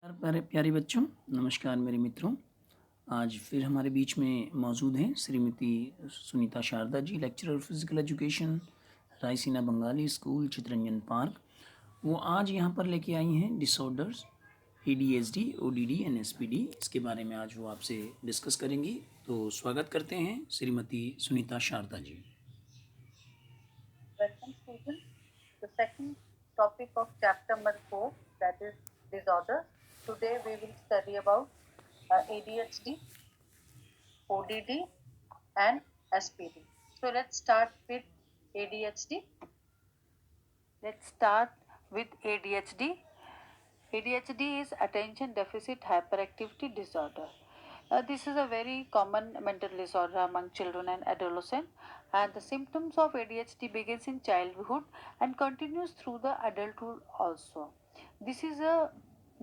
प्यारे प्यारे बच्चों, नमस्कार मेरे मित्रों। आज फिर हमारे बीच में मौजूद हैं Shrimati Sunita Sharda ji, lecturer physical education, Raisina Bengali school, Chittaranjan park. वो आज यहाँ पर लेके आई हैं disorders, ADHD, ODD and SPD। इसके बारे में आज वो आपसे डिस्कस करेंगी। तो स्वागत करते हैं श्रीमती सुनीता शारदा जी। Welcome students. The second topic of chapter number 4, that is disorders. Today we will study about ADHD, ODD and SPD. So let's start with ADHD. Let's start with ADHD. ADHD is attention deficit hyperactivity disorder. This is a very common mental disorder among children and adolescents, and the symptoms of ADHD begins in childhood and continues through the adulthood also. This is a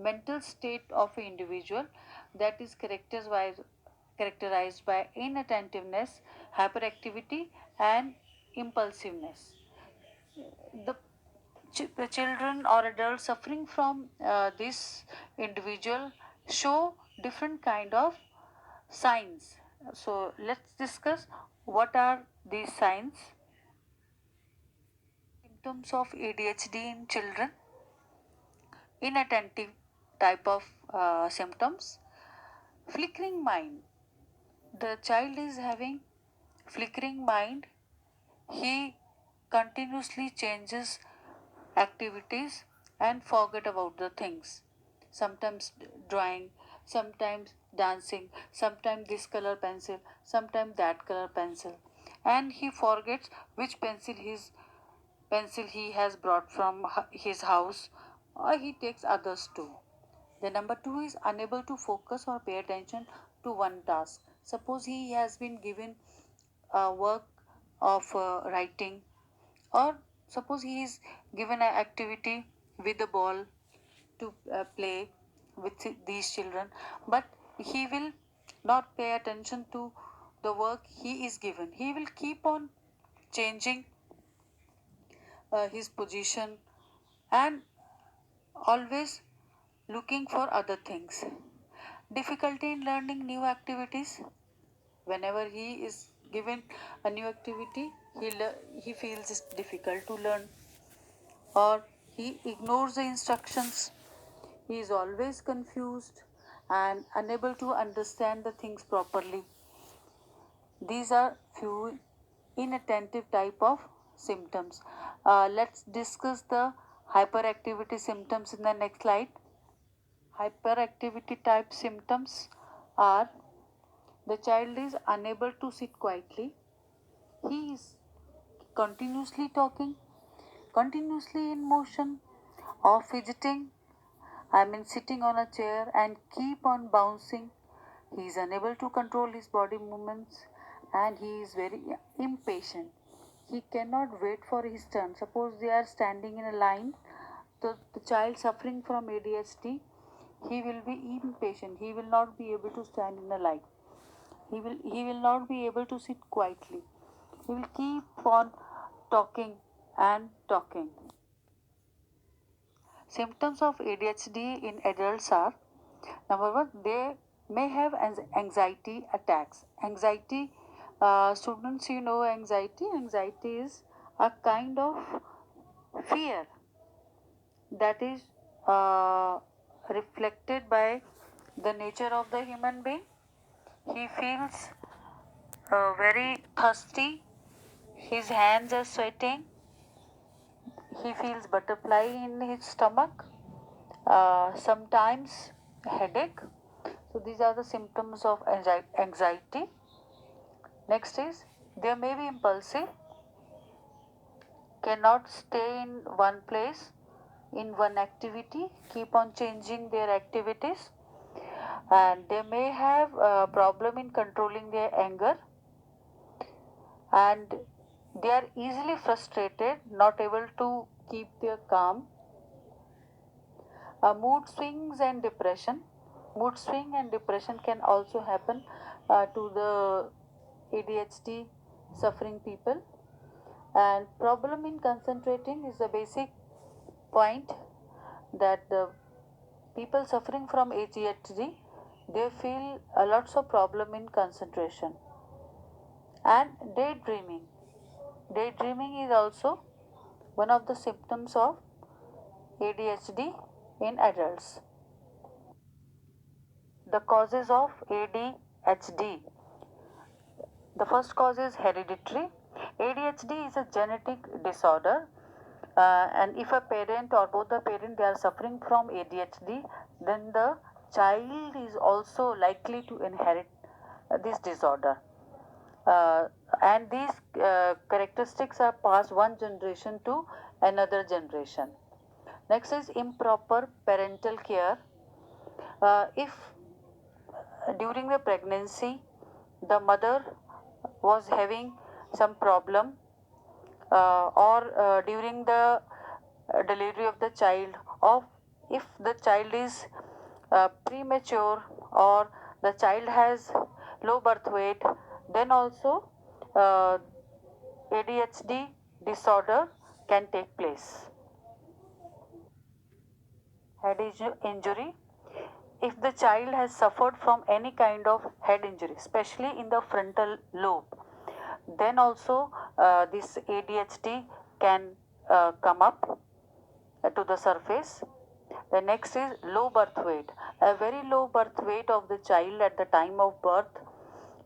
mental state of an individual that is characterized by inattentiveness, hyperactivity, and impulsiveness. The children or adults suffering from this individual show different kind of signs. So let's discuss what are these signs. Symptoms of ADHD in children. Inattentive type of symptoms. Flickering mind. The child is having flickering mind. He continuously changes activities and forget about the things. Sometimes drawing, sometimes dancing, sometimes this color pencil, sometimes that color pencil, and he forgets which pencil he has brought from his house, or he takes others too. The number two is unable to focus or pay attention to one task. Suppose he has been given a work of writing, or suppose he is given an activity with a ball to play with these children, but he will not pay attention to the work he is given. He will keep on changing his position and always looking for other things. Difficulty in learning new activities. Whenever he is given a new activity, he feels it's difficult to learn, or he ignores the instructions. He is always confused and unable to understand the things properly. These are few inattentive type of symptoms. Let's discuss the hyperactivity symptoms in the next slide. Hyperactivity type symptoms are: the child is unable to sit quietly. He is continuously talking, continuously in motion, or fidgeting. I mean, sitting on a chair and keep on bouncing. He is unable to control his body movements, and he is very impatient. He cannot wait for his turn. Suppose they are standing in a line, the child suffering from ADHD, he will be impatient. He will not be able to stand in a line. He will not be able to sit quietly. He will keep on talking and talking. Symptoms of ADHD in adults are: number one, they may have anxiety attacks. Anxiety, students, you know anxiety. Anxiety is a kind of fear that is reflected by the nature of the human being. He feels very thirsty, his hands are sweating, he feels butterfly in his stomach, sometimes headache. So these are the symptoms of anxiety. Next is, they may be impulsive, cannot stay in one place, in one activity, keep on changing their activities, and they may have a problem in controlling their anger, and they are easily frustrated, not able to keep their calm. Mood swings and depression. Mood swing and depression can also happen to the ADHD suffering people. And problem in concentrating is the basic point that the people suffering from ADHD, they feel a lots of problem in concentration and daydreaming. Daydreaming is also one of the symptoms of ADHD in adults. The causes of ADHD. The first cause is hereditary. ADHD is a genetic disorder, and if a parent or both the parent they are suffering from ADHD, then the child is also likely to inherit this disorder. And these characteristics are passed one generation to another generation. Next is improper parental care. If during the pregnancy the mother was having some problem, or during the delivery of the child, or if the child is premature or the child has low birth weight, then also ADHD disorder can take place. Head injury. If the child has suffered from any kind of head injury, especially in the frontal lobe, then also this ADHD can come up to the surface. The next is low birth weight. A very low birth weight of the child at the time of birth,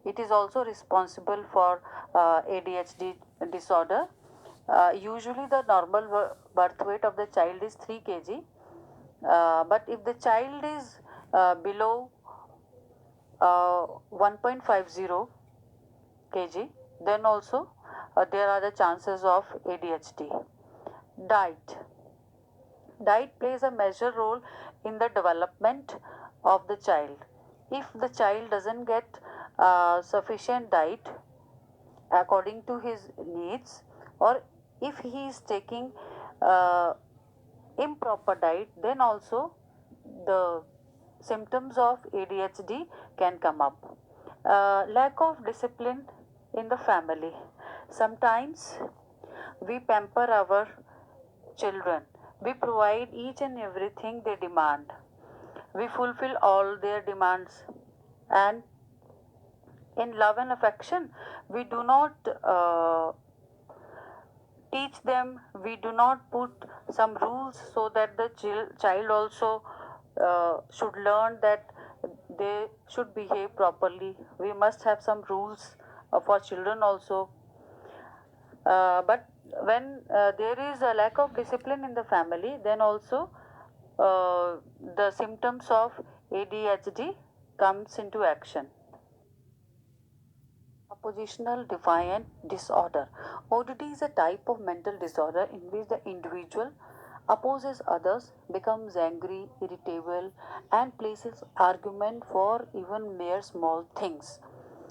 it is also responsible for ADHD disorder. Usually the normal birth weight of the child is 3 kg, but if the child is below 1.50 kg, then also there are the chances of ADHD. Diet. Diet plays a major role in the development of the child. If the child doesn't get sufficient diet according to his needs, or if he is taking uh, improper diet, then also the symptoms of ADHD can come up. Lack of discipline in the family. Sometimes we pamper our children. We provide each and everything they demand. We fulfill all their demands. And in love and affection, we do not teach them, we do not put some rules so that the child also should learn that they should behave properly. We must have some rules for children also. But when there is a lack of discipline in the family, then also the symptoms of ADHD comes into action. Oppositional defiant disorder. ODD is a type of mental disorder in which the individual opposes others, becomes angry, irritable, and places argument for even mere small things.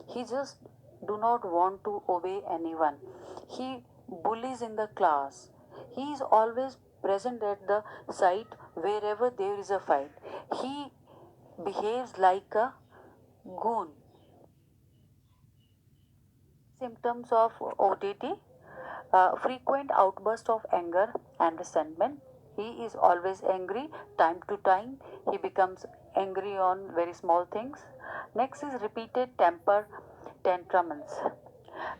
He just do not want to obey anyone. He bullies in the class. He is always present at the site wherever there is a fight. He behaves like a goon. Symptoms of ODD: frequent outburst of anger and resentment. He is always angry time to time. He becomes angry on very small things. Next is repeated temper tantrums.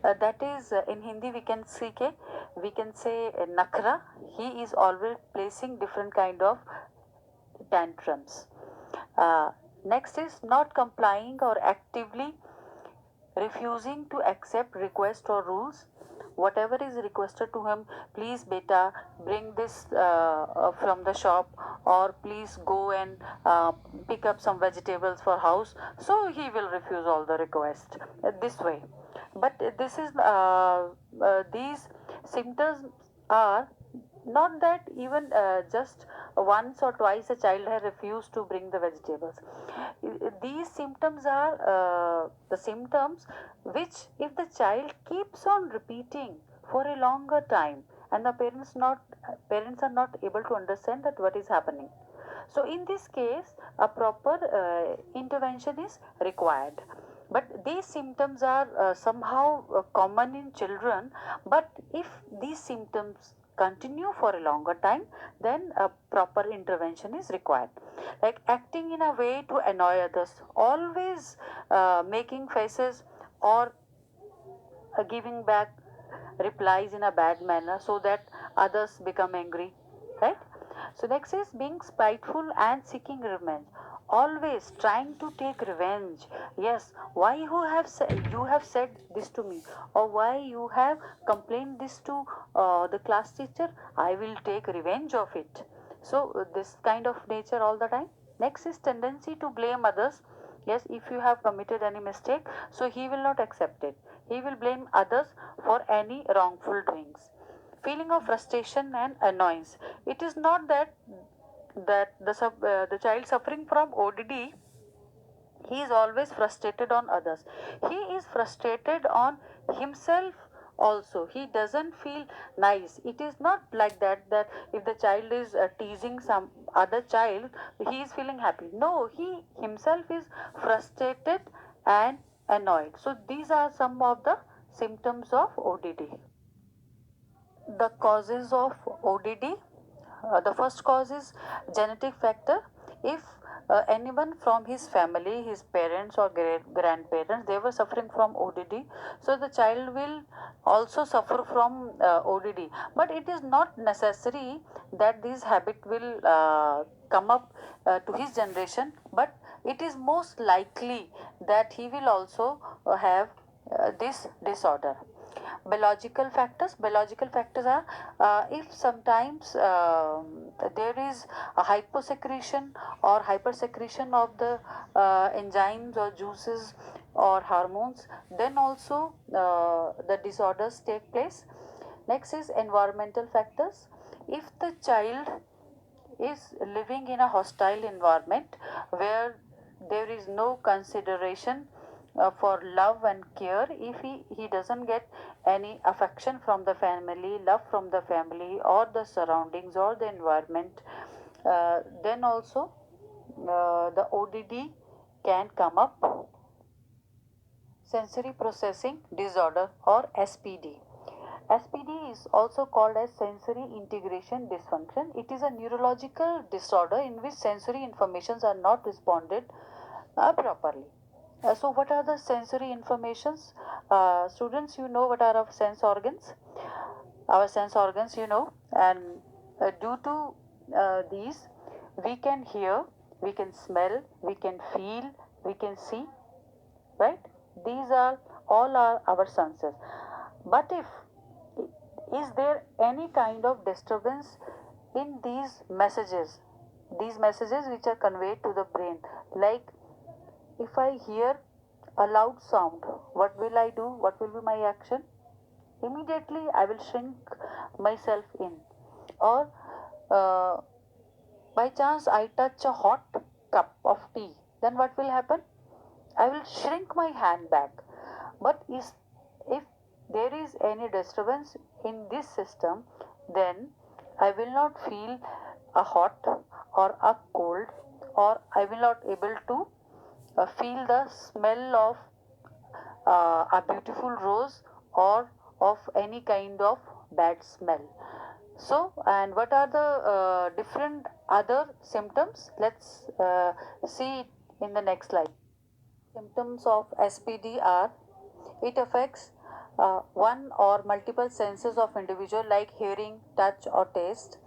That is in Hindi we can say nakra. He is always placing different kind of tantrums. Next is not complying or actively refusing to accept requests or rules. Whatever is requested to him, please beta bring this from the shop, or please go and pick up some vegetables for house, so he will refuse all the requests this way. But this is these symptoms are not that even just once or twice a child has refused to bring the vegetables. These symptoms are the symptoms which, if the child keeps on repeating for a longer time, and the parents are not able to understand that what is happening, so in this case a proper intervention is required. But these symptoms are somehow common in children. But if these symptoms continue for a longer time, then a proper intervention is required. Like acting in a way to annoy others, always making faces or giving back replies in a bad manner so that others become angry, right? So next is being spiteful and seeking revenge, always trying to take revenge. Yes, why you have said this to me, or why you have complained this to the class teacher, I will take revenge of it. So this kind of nature all the time. Next is tendency to blame others. Yes, if you have committed any mistake, so he will not accept it, he will blame others for any wrongful doings. Feeling of frustration and annoyance, it is not that the child suffering from ODD, he is always frustrated on others, he is frustrated on himself also. He doesn't feel nice. It is not like that if the child is teasing some other child, he is feeling happy. No, he himself is frustrated and annoyed. So these are some of the symptoms of ODD. The causes of ODD. The first cause is genetic factor. If anyone from his family, his parents or grandparents, they were suffering from ODD, so the child will also suffer from ODD. But it is not necessary that this habit will come up to his generation, but it is most likely that he will also have this disorder. Biological factors are if sometimes there is a hyposecretion or hypersecretion of the enzymes or juices or hormones, then also the disorders take place. Next is environmental factors. If the child is living in a hostile environment where there is no consideration for love and care, if he doesn't get any affection from the family, love from the family or the surroundings or the environment, then also the ODD can come up. Sensory processing disorder or SPD. SPD is also called as sensory integration dysfunction. It is a neurological disorder in which sensory informations are not responded properly. So, what are the sensory informations? Students, you know what are our sense organs? Our sense organs, you know, and due to these, we can hear, we can smell, we can feel, we can see, right? These are all are our senses. But if is there any kind of disturbance in these messages which are conveyed to the brain, like if I hear a loud sound, what will I do? What will be my action? Immediately I will shrink myself in. Or uh, by chance I touch a hot cup of tea, then what will happen? I will shrink my hand back. But if there is any disturbance in this system, then I will not feel a hot or a cold, or I will not able to feel the smell of a beautiful rose or of any kind of bad smell. So, and what are the different other symptoms? Let's see it in the next slide. Symptoms of SPD are it affects one or multiple senses of individual like hearing, touch or taste.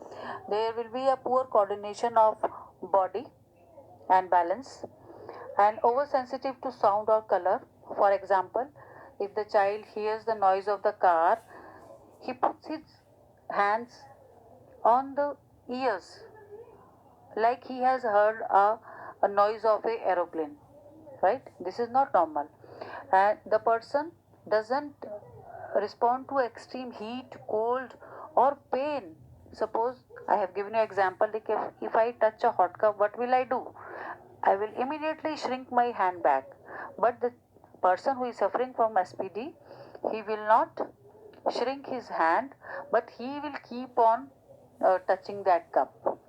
There will be a poor coordination of body and balance, and oversensitive to sound or color. For example, if the child hears the noise of the car, he puts his hands on the ears like he has heard a noise of a aeroplane, right? This is not normal. And the person doesn't respond to extreme heat, cold or pain. Suppose I have given you example, like if I touch a hot cup, what will I do? I will immediately shrink my hand back. But the person who is suffering from SPD, he will not shrink his hand, but he will keep on touching that cup.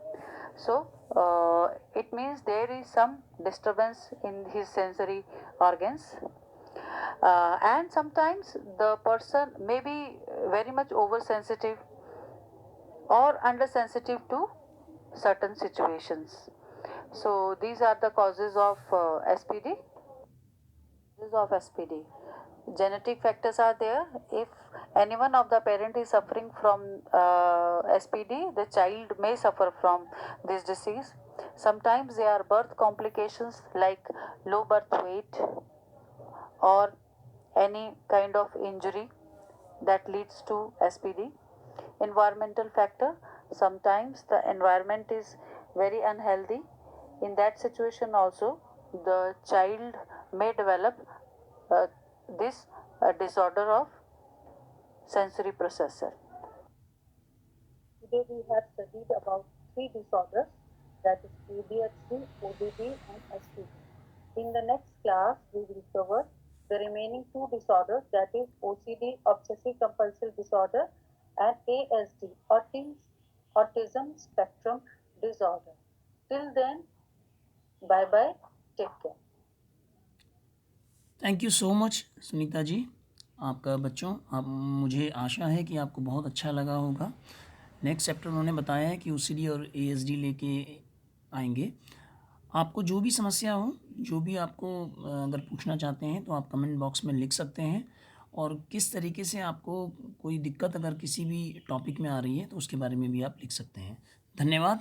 So it means there is some disturbance in his sensory organs. And sometimes the person may be very much oversensitive or undersensitive to certain situations. So these are the causes of SPD. Causes of SPD. Genetic factors are there. If any one of the parent is suffering from SPD, the child may suffer from this disease. Sometimes there are birth complications like low birth weight or any kind of injury that leads to SPD. Environmental factor, sometimes the environment is very unhealthy. In that situation, also, the child may develop uh, this disorder of sensory processor. Today we have studied about three disorders, that is ADHD, ODD and SPD. In the next class, we will cover the remaining two disorders, that is OCD, obsessive compulsive disorder, and ASD, autism spectrum disorder. Till then, bye bye, take care. Thank you so much Sunita ji. आपका बच्चों, आप मुझे आशा है कि आपको बहुत अच्छा लगा होगा। नेक्स्ट चैप्टर उन्होंने बताया है कि ओसीडी और एएसडी लेके आएंगे। आपको जो भी समस्या हो, जो भी आपको अगर पूछना चाहते हैं तो आप कमेंट बॉक्स में लिख सकते हैं, और किस तरीके से आपको कोई दिक्कत अगर किसी भी टॉपिक में आ रही है तो उसके बारे में भी आप लिख सकते हैं। धन्यवाद।